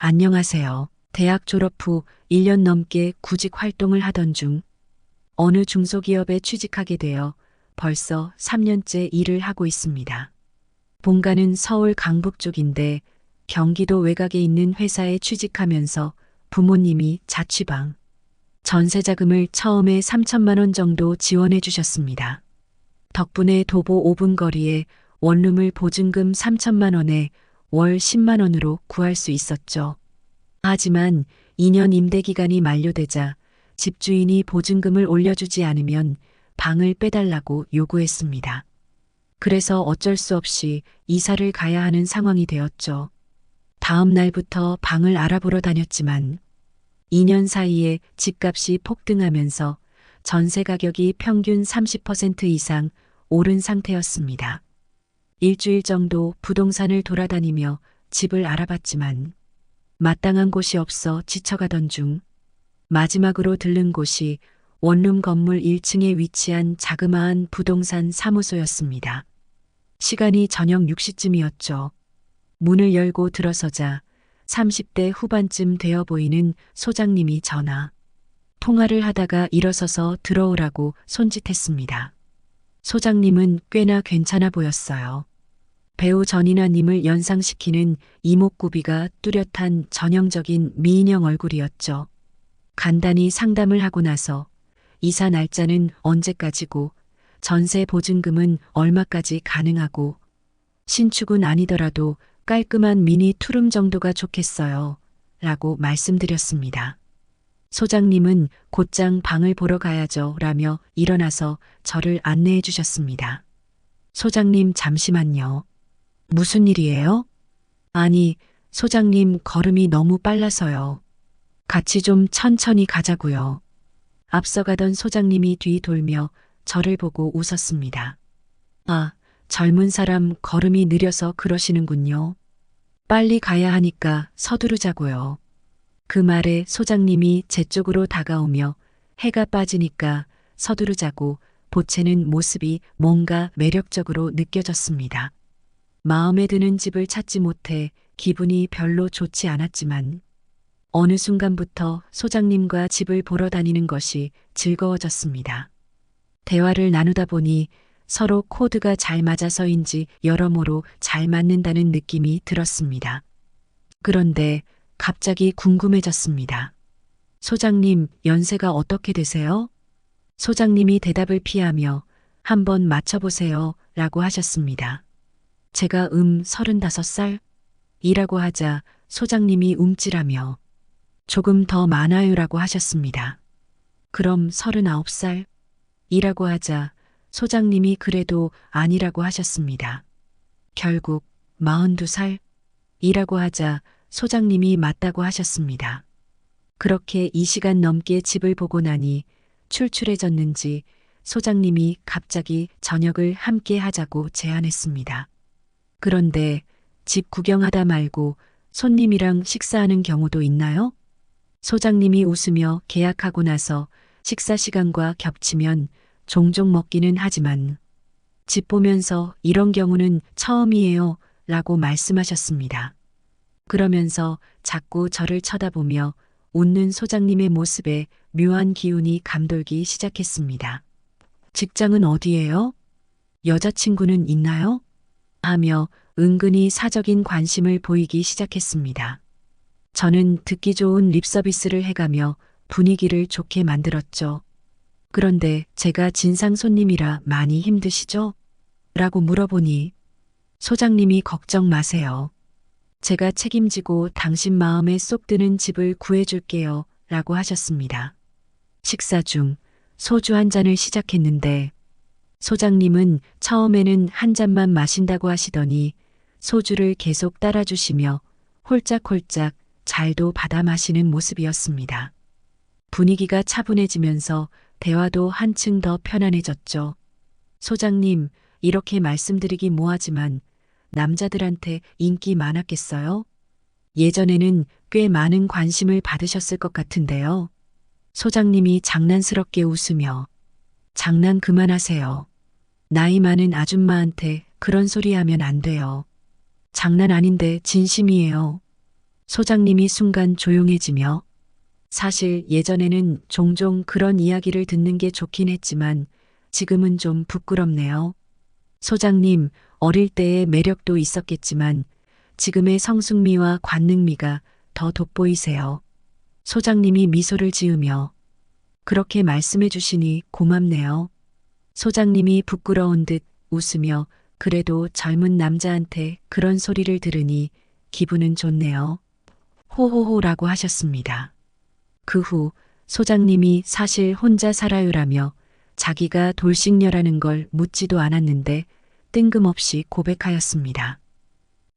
안녕하세요. 대학 졸업 후 1년 넘게 구직 활동을 하던 중 어느 중소기업에 취직하게 되어 벌써 3년째 일을 하고 있습니다. 본가는 서울 강북 쪽인데 경기도 외곽에 있는 회사에 취직하면서 부모님이 자취방, 전세 자금을 처음에 3천만 원 정도 지원해 주셨습니다. 덕분에 도보 5분 거리에 원룸을 보증금 3천만 원에 월 10만 원으로 구할 수 있었죠. 하지만 2년 임대 기간이 만료되자 집주인이 보증금을 올려주지 않으면 방을 빼달라고 요구했습니다. 그래서 어쩔 수 없이 이사를 가야 하는 상황이 되었죠. 다음 날부터 방을 알아보러 다녔지만 2년 사이에 집값이 폭등하면서 전세 가격이 평균 30% 이상 오른 상태였습니다. 일주일 정도 부동산을 돌아다니며 집을 알아봤지만 마땅한 곳이 없어 지쳐가던 중 마지막으로 들른 곳이 원룸 건물 1층에 위치한 자그마한 부동산 사무소였습니다. 시간이 저녁 6시쯤이었죠. 문을 열고 들어서자 30대 후반쯤 되어 보이는 소장님이 전화. 통화를 하다가 일어서서 들어오라고 손짓했습니다. 소장님은 꽤나 괜찮아 보였어요. 배우 전인화님을 연상시키는 이목구비가 뚜렷한 전형적인 미인형 얼굴이었죠. 간단히 상담을 하고 나서 이사 날짜는 언제까지고 전세 보증금은 얼마까지 가능하고 신축은 아니더라도 깔끔한 미니 투룸 정도가 좋겠어요. 라고 말씀드렸습니다. 소장님은 곧장 방을 보러 가야죠. 라며 일어나서 저를 안내해 주셨습니다. 소장님 잠시만요. 무슨 일이에요? 아니, 소장님 걸음이 너무 빨라서요. 같이 좀 천천히 가자고요. 앞서가던 소장님이 뒤 돌며 저를 보고 웃었습니다. 아, 젊은 사람 걸음이 느려서 그러시는군요. 빨리 가야 하니까 서두르자고요. 그 말에 소장님이 제 쪽으로 다가오며 해가 빠지니까 서두르자고 보채는 모습이 뭔가 매력적으로 느껴졌습니다. 마음에 드는 집을 찾지 못해 기분이 별로 좋지 않았지만 어느 순간부터 소장님과 집을 보러 다니는 것이 즐거워졌습니다. 대화를 나누다 보니 서로 코드가 잘 맞아서인지 여러모로 잘 맞는다는 느낌이 들었습니다. 그런데 갑자기 궁금해졌습니다. 소장님, 연세가 어떻게 되세요? 소장님이 대답을 피하며 한번 맞춰보세요 라고 하셨습니다. 제가 35살? 이라고 하자 소장님이 움찔하며 조금 더 많아요 라고 하셨습니다. 그럼 39살? 이라고 하자 소장님이 그래도 아니라고 하셨습니다. 결국 42살? 이라고 하자 소장님이 맞다고 하셨습니다. 그렇게 2시간 넘게 집을 보고 나니 출출해졌는지 소장님이 갑자기 저녁을 함께 하자고 제안했습니다. 그런데 집 구경하다 말고 손님이랑 식사하는 경우도 있나요? 소장님이 웃으며 계약하고 나서 식사 시간과 겹치면 종종 먹기는 하지만 집 보면서 이런 경우는 처음이에요 라고 말씀하셨습니다. 그러면서 자꾸 저를 쳐다보며 웃는 소장님의 모습에 묘한 기운이 감돌기 시작했습니다. 직장은 어디예요? 여자친구는 있나요? 하며 은근히 사적인 관심을 보이기 시작했습니다. 저는 듣기 좋은 립서비스를 해가며 분위기를 좋게 만들었죠. 그런데 제가 진상 손님이라 많이 힘드시죠? 라고 물어보니 소장님이 걱정 마세요. 제가 책임지고 당신 마음에 쏙 드는 집을 구해줄게요. 라고 하셨습니다. 식사 중 소주 한 잔을 시작했는데 소장님은 처음에는 한 잔만 마신다고 하시더니 소주를 계속 따라주시며 홀짝홀짝 잘도 받아 마시는 모습이었습니다. 분위기가 차분해지면서 대화도 한층 더 편안해졌죠. 소장님, 이렇게 말씀드리기 뭐하지만 남자들한테 인기 많았겠어요? 예전에는 꽤 많은 관심을 받으셨을 것 같은데요. 소장님이 장난스럽게 웃으며 장난 그만하세요. 나이 많은 아줌마한테 그런 소리 하면 안 돼요. 장난 아닌데 진심이에요. 소장님이 순간 조용해지며 사실 예전에는 종종 그런 이야기를 듣는 게 좋긴 했지만 지금은 좀 부끄럽네요. 소장님, 어릴 때의 매력도 있었겠지만 지금의 성숙미와 관능미가 더 돋보이세요. 소장님이 미소를 지으며 그렇게 말씀해 주시니 고맙네요. 소장님이 부끄러운 듯 웃으며 그래도 젊은 남자한테 그런 소리를 들으니 기분은 좋네요. 호호호라고 하셨습니다. 그 후 소장님이 사실 혼자 살아요라며 자기가 돌싱녀라는 걸 묻지도 않았는데 뜬금없이 고백하였습니다.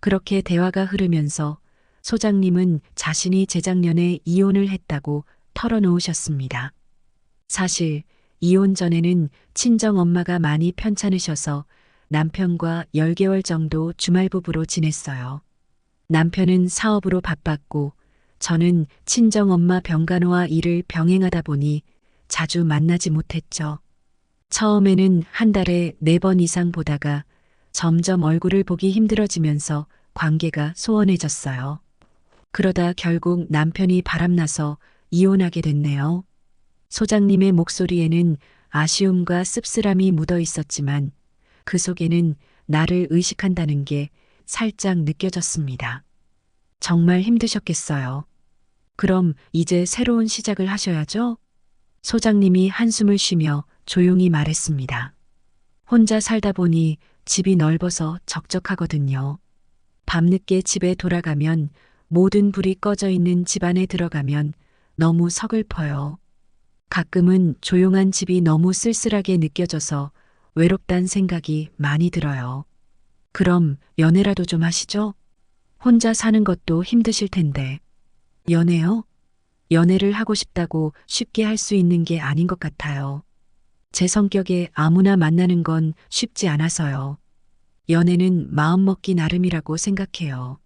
그렇게 대화가 흐르면서 소장님은 자신이 재작년에 이혼을 했다고 털어놓으셨습니다. 사실 이혼 전에는 친정 엄마가 많이 편찮으셔서 남편과 10개월 정도 주말부부로 지냈어요. 남편은 사업으로 바빴고 저는 친정엄마 병간호와 일을 병행하다 보니 자주 만나지 못했죠. 처음에는 한 달에 4번 이상 보다가 점점 얼굴을 보기 힘들어지면서 관계가 소원해졌어요. 그러다 결국 남편이 바람나서 이혼하게 됐네요. 소장님의 목소리에는 아쉬움과 씁쓸함이 묻어 있었지만 그 속에는 나를 의식한다는 게 살짝 느껴졌습니다. 정말 힘드셨겠어요. 그럼 이제 새로운 시작을 하셔야죠? 소장님이 한숨을 쉬며 조용히 말했습니다. 혼자 살다 보니 집이 넓어서 적적하거든요. 밤늦게 집에 돌아가면 모든 불이 꺼져 있는 집 안에 들어가면 너무 서글퍼요. 가끔은 조용한 집이 너무 쓸쓸하게 느껴져서 외롭단 생각이 많이 들어요. 그럼 연애라도 좀 하시죠? 혼자 사는 것도 힘드실 텐데. 연애요? 연애를 하고 싶다고 쉽게 할 수 있는 게 아닌 것 같아요. 제 성격에 아무나 만나는 건 쉽지 않아서요. 연애는 마음먹기 나름이라고 생각해요.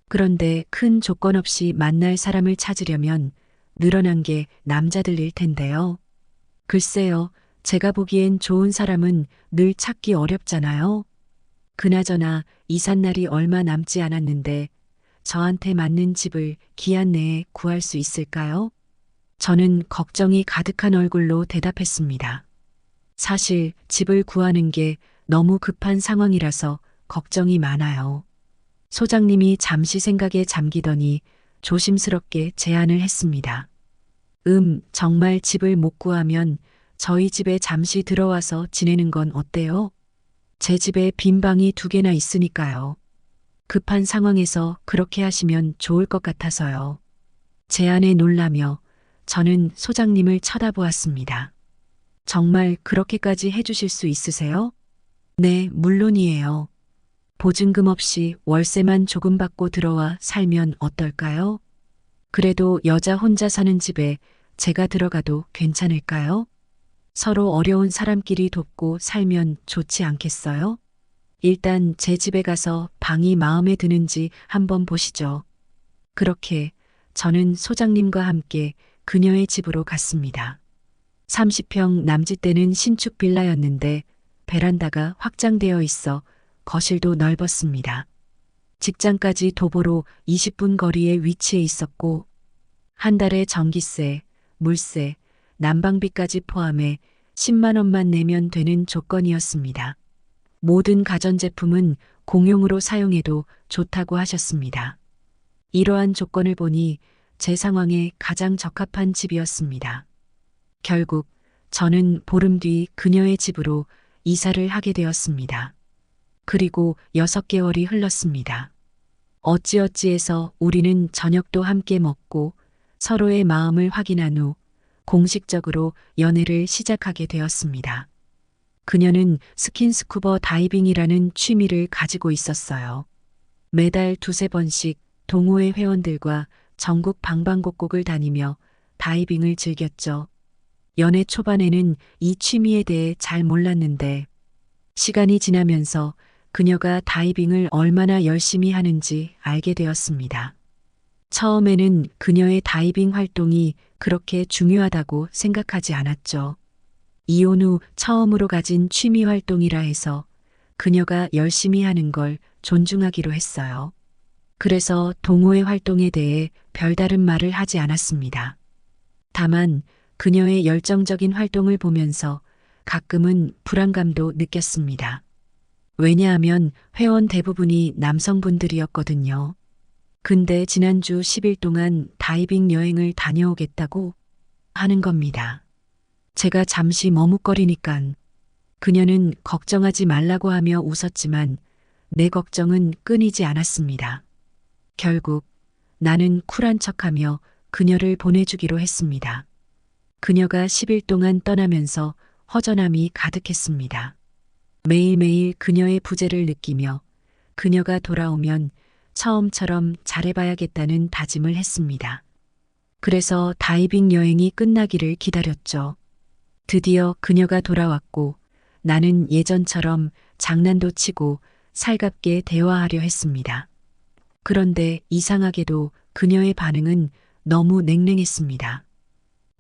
그런데 큰 조건 없이 만날 사람을 찾으려면 늘어난 게 남자들일 텐데요. 글쎄요, 제가 보기엔 좋은 사람은 늘 찾기 어렵잖아요. 그나저나 이삿날이 얼마 남지 않았는데 저한테 맞는 집을 기한 내에 구할 수 있을까요? 저는 걱정이 가득한 얼굴로 대답했습니다. 사실 집을 구하는 게 너무 급한 상황이라서 걱정이 많아요. 소장님이 잠시 생각에 잠기더니 조심스럽게 제안을 했습니다. 정말 집을 못 구하면 저희 집에 잠시 들어와서 지내는 건 어때요? 제 집에 빈 방이 2개나 있으니까요. 급한 상황에서 그렇게 하시면 좋을 것 같아서요. 제안에 놀라며 저는 소장님을 쳐다보았습니다. 정말 그렇게까지 해주실 수 있으세요? 네, 물론이에요. 보증금 없이 월세만 조금 받고 들어와 살면 어떨까요? 그래도 여자 혼자 사는 집에 제가 들어가도 괜찮을까요? 서로 어려운 사람끼리 돕고 살면 좋지 않겠어요? 일단 제 집에 가서 방이 마음에 드는지 한번 보시죠. 그렇게 저는 소장님과 함께 그녀의 집으로 갔습니다. 30평 남짓되는 신축 빌라였는데 베란다가 확장되어 있어 거실도 넓었습니다. 직장까지 도보로 20분 거리에 위치해 있었고 한 달에 전기세, 물세, 난방비까지 포함해 10만 원만 내면 되는 조건이었습니다. 모든 가전제품은 공용으로 사용해도 좋다고 하셨습니다. 이러한 조건을 보니 제 상황에 가장 적합한 집이었습니다. 결국 저는 보름 뒤 그녀의 집으로 이사를 하게 되었습니다. 그리고 6개월이 흘렀습니다. 어찌어찌해서 우리는 저녁도 함께 먹고 서로의 마음을 확인한 후 공식적으로 연애를 시작하게 되었습니다. 그녀는 스킨스쿠버 다이빙이라는 취미를 가지고 있었어요. 매달 2~3번씩 동호회 회원들과 전국 방방곡곡을 다니며 다이빙을 즐겼죠. 연애 초반에는 이 취미에 대해 잘 몰랐는데 시간이 지나면서 그녀가 다이빙을 얼마나 열심히 하는지 알게 되었습니다. 처음에는 그녀의 다이빙 활동이 그렇게 중요하다고 생각하지 않았죠. 이혼 후 처음으로 가진 취미 활동이라 해서 그녀가 열심히 하는 걸 존중하기로 했어요. 그래서 동호회 활동에 대해 별다른 말을 하지 않았습니다. 다만 그녀의 열정적인 활동을 보면서 가끔은 불안감도 느꼈습니다. 왜냐하면 회원 대부분이 남성분들이었거든요. 근데 지난주 10일 동안 다이빙 여행을 다녀오겠다고 하는 겁니다. 제가 잠시 머뭇거리니깐 그녀는 걱정하지 말라고 하며 웃었지만 내 걱정은 끊이지 않았습니다. 결국 나는 쿨한 척하며 그녀를 보내주기로 했습니다. 그녀가 10일 동안 떠나면서 허전함이 가득했습니다. 매일매일 그녀의 부재를 느끼며 그녀가 돌아오면 처음처럼 잘해봐야겠다는 다짐을 했습니다. 그래서 다이빙 여행이 끝나기를 기다렸죠. 드디어 그녀가 돌아왔고 나는 예전처럼 장난도 치고 살갑게 대화하려 했습니다. 그런데 이상하게도 그녀의 반응은 너무 냉랭했습니다.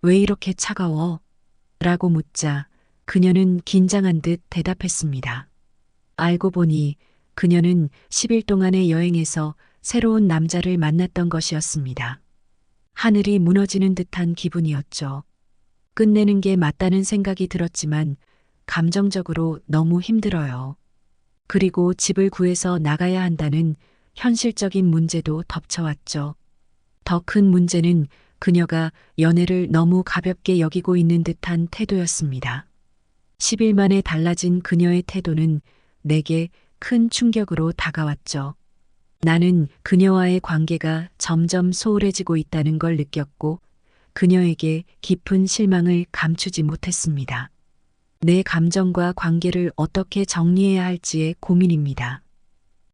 왜 이렇게 차가워? 라고 묻자 그녀는 긴장한 듯 대답했습니다. 알고 보니 그녀는 10일 동안의 여행에서 새로운 남자를 만났던 것이었습니다. 하늘이 무너지는 듯한 기분이었죠. 끝내는 게 맞다는 생각이 들었지만 감정적으로 너무 힘들어요. 그리고 집을 구해서 나가야 한다는 현실적인 문제도 덮쳐왔죠. 더 큰 문제는 그녀가 연애를 너무 가볍게 여기고 있는 듯한 태도였습니다. 10일 만에 달라진 그녀의 태도는 내게 큰 충격으로 다가왔죠. 나는 그녀와의 관계가 점점 소홀해지고 있다는 걸 느꼈고 그녀에게 깊은 실망을 감추지 못했습니다. 내 감정과 관계를 어떻게 정리해야 할지에 고민입니다.